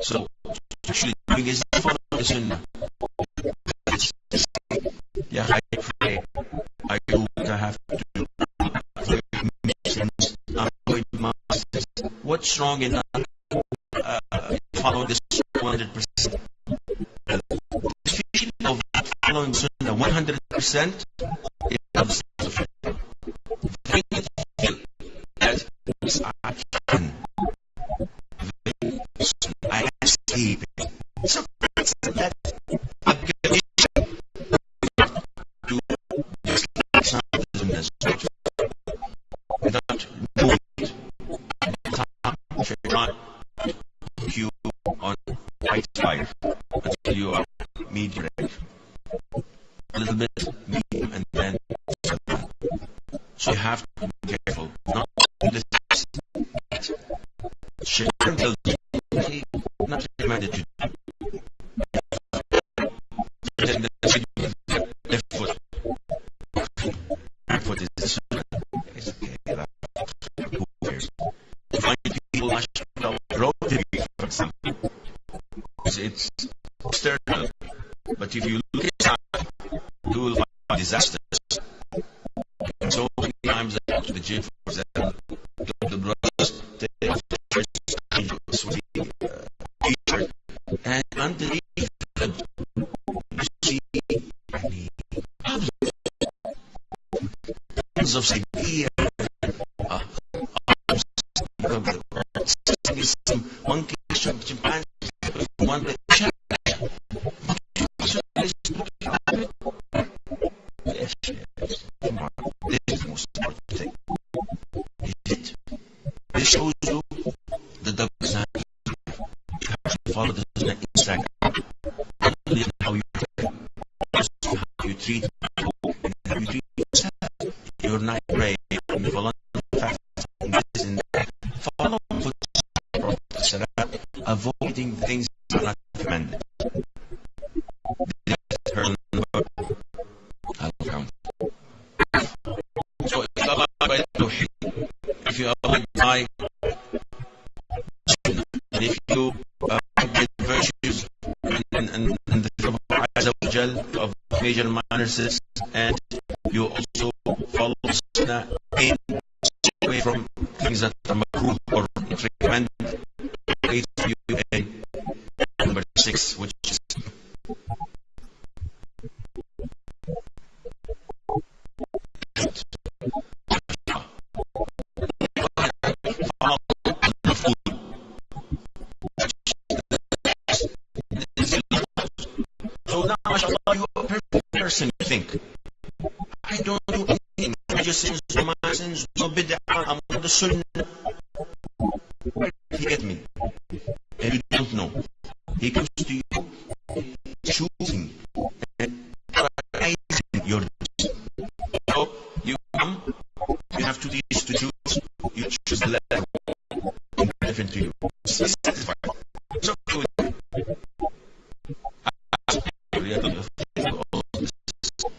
So actually doing is follow the sunnah. Yeah, I pray. I do what I have to do. Muslims avoid Muslims. What's wrong in follow this 100%? The feeling of following sunnah 100%, it helps to feel. When you feel that I can, I am sleeping. So that's that application to just like some of the sunnahs without moving it. Shaitaan you on white fire until you are medium red. A little bit medium and then Shaitaan. So you have to be careful. Not this. Shaitaan tells you he not recommended to do. Left foot. Right foot is the sunnah. It's okay. Who cares? You find people road review, for example. It's external. But if you look inside, you will find disasters. So many times I go to the gym, for example, the brothers take off the t-shirt, and underneath them, you see tons of severe some monkeys, some chimpanzees, one that yes, come on, this is the most important thing. This shows you the double standard. You have to follow the sunnah inside out. Not only how you pray, also how you treat people and how you treat yourself. You're not praying, you follow the fact this and that. Follow the Prophet, avoiding things that are not recommended. I'll count. So if you abide by Tawheed, if you abide by Sunnah, and if you abide by the virtues and the of Azza wa Jal, of major and minor sins, and you also follow Sunnah and stay away from things that are makruh or not recommended, wait for you in number 6, which is so now, mashallah, you are a perfect person, you think. I don't do anything. I just sins, no my sins, no bid'ah, I'm on the sunnah. Where did he get me? And you don't know. He comes to you choosing and prioritizing your deeds. So you come, you have 2 days to choose, you choose the letter different to you. He's satisfied. So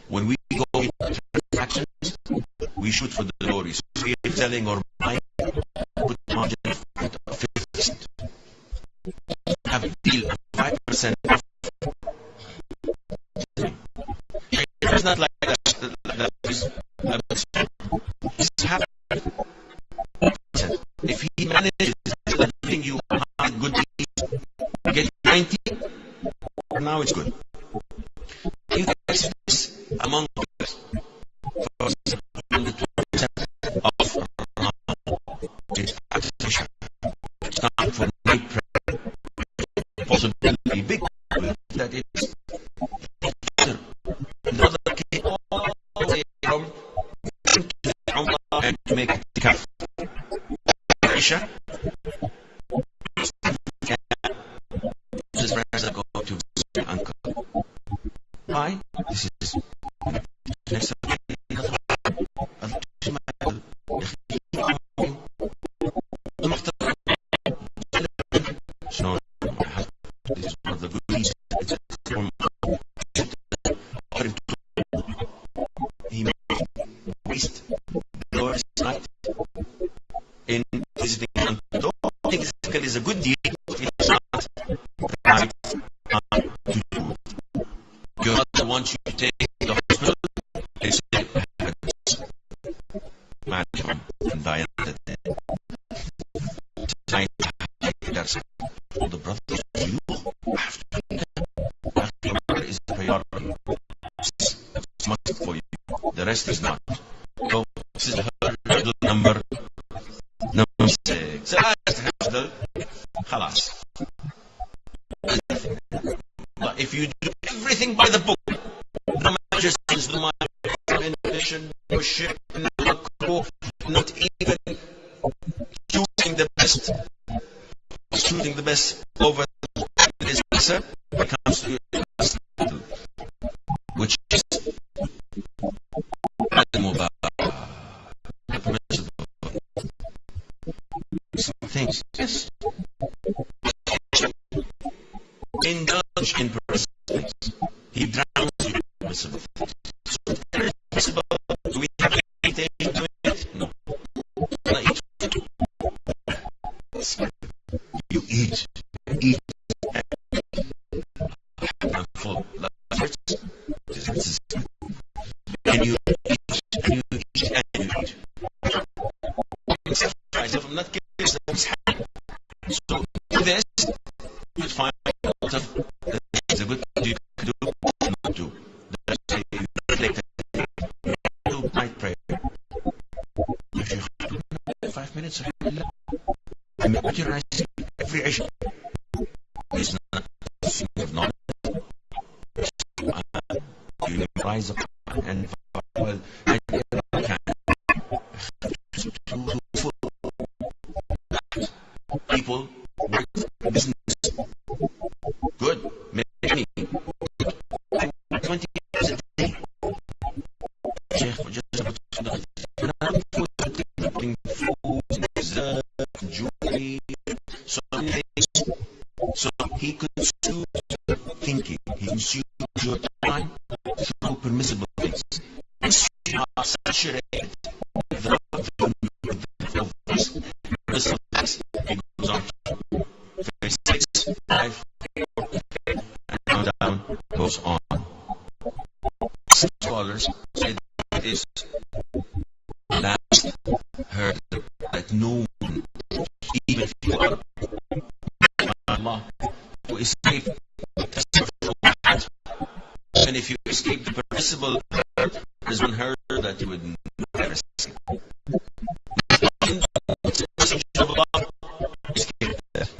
when we go into transactions, we shoot for the glory. So if you're selling or buying, put margin of 50%. Have a deal of 5% off. It's not like that. It's happy. If he manages giving you 100 good deals, get 90, now it's good. You guys among us, because on the 20% of it's acquisition. It's not for night prayer. Possibility big that it's better. The other came all the way from and to make it tough. Aisha, his friends are going to visit your uncle. Why? This is next time. So, this is one of the good for the brothers, you have to do that. Your mother is a priority. It's must for you. The rest is not. So this is her number 6. خلاص. But if you do everything by the book, no magicians, no manipulation, no shirk, no makruh, not even choosing the best over this lesser, becomes to you which is some things. Yes. Indulge in permissible things. He drowns you in permissible things. So permissible, do we have anything doing it? No. You eat. I'm full. And you eat. If I'm not curious, so with this, you find a lot of things a good thing you can do and not do. That's why you reflect and do night prayer. If you have to 5 minutes, I mean, what you're every Isha is not a thing of knowledge. You rise up and well, and you can. People work business. Good. Many. 20 years a day. Sheikh, putting food, dessert, jewelry, so many things. So he consumes thinking. He consumes your time through permissible things. Once you are saturated with the permissible things, he goes on to phase 6, 5, 4, and down goes on. Some scholars say that it is last heard that no one, even if you are Allah, to escape and if you escape the permissible hurt, there's one hurt that you would never escape. The message of Allah, escape that.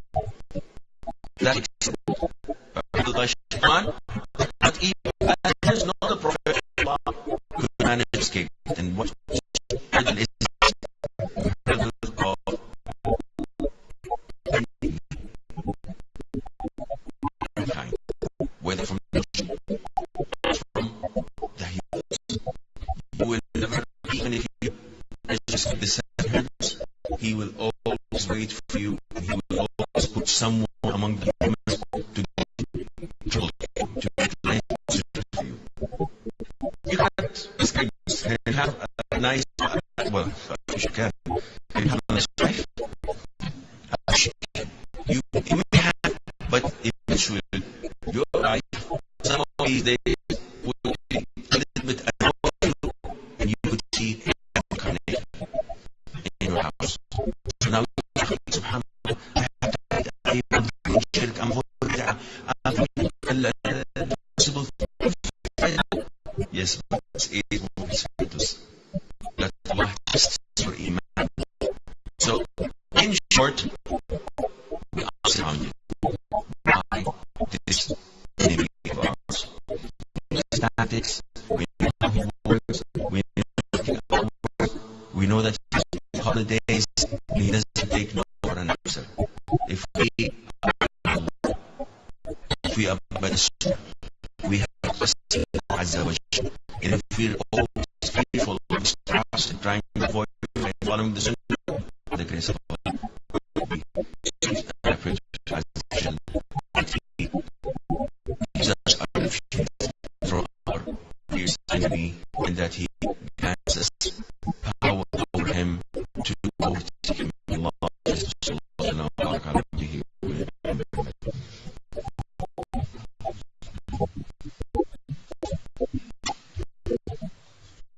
That except by Shaitaan, not even there's not a prophet of Allah who could manage to escape. And what hurdle is the hurdle of mankind, whether from the you will never, even if you just the seven hurdles, he will always wait for you, and he will always put someone among the humans to control you, to make life for you. You can't escape this and have a nice, well, you can, and have a nice life. You may have, but eventually your life, some of these days, will be a little bit annoying, and you could see incarnate in your house. So now, subhanAllah, yes, but it is that Allah tests your iman. So, in short, we are surrounded by this enemy of ours. Statics, we know how he works, we know that holidays, he doesn't take no for an answer. If we are by the Sunnah, we have trusted Azza wa Jalla. And if we're always faithful, trust and trying to avoid and following the Sunnah, the grace of Allah will be. And I pray to Azza wa Jalla that He gives us a refuge from our fierce enemy, and that He grants us power over him to overtake him. Allah,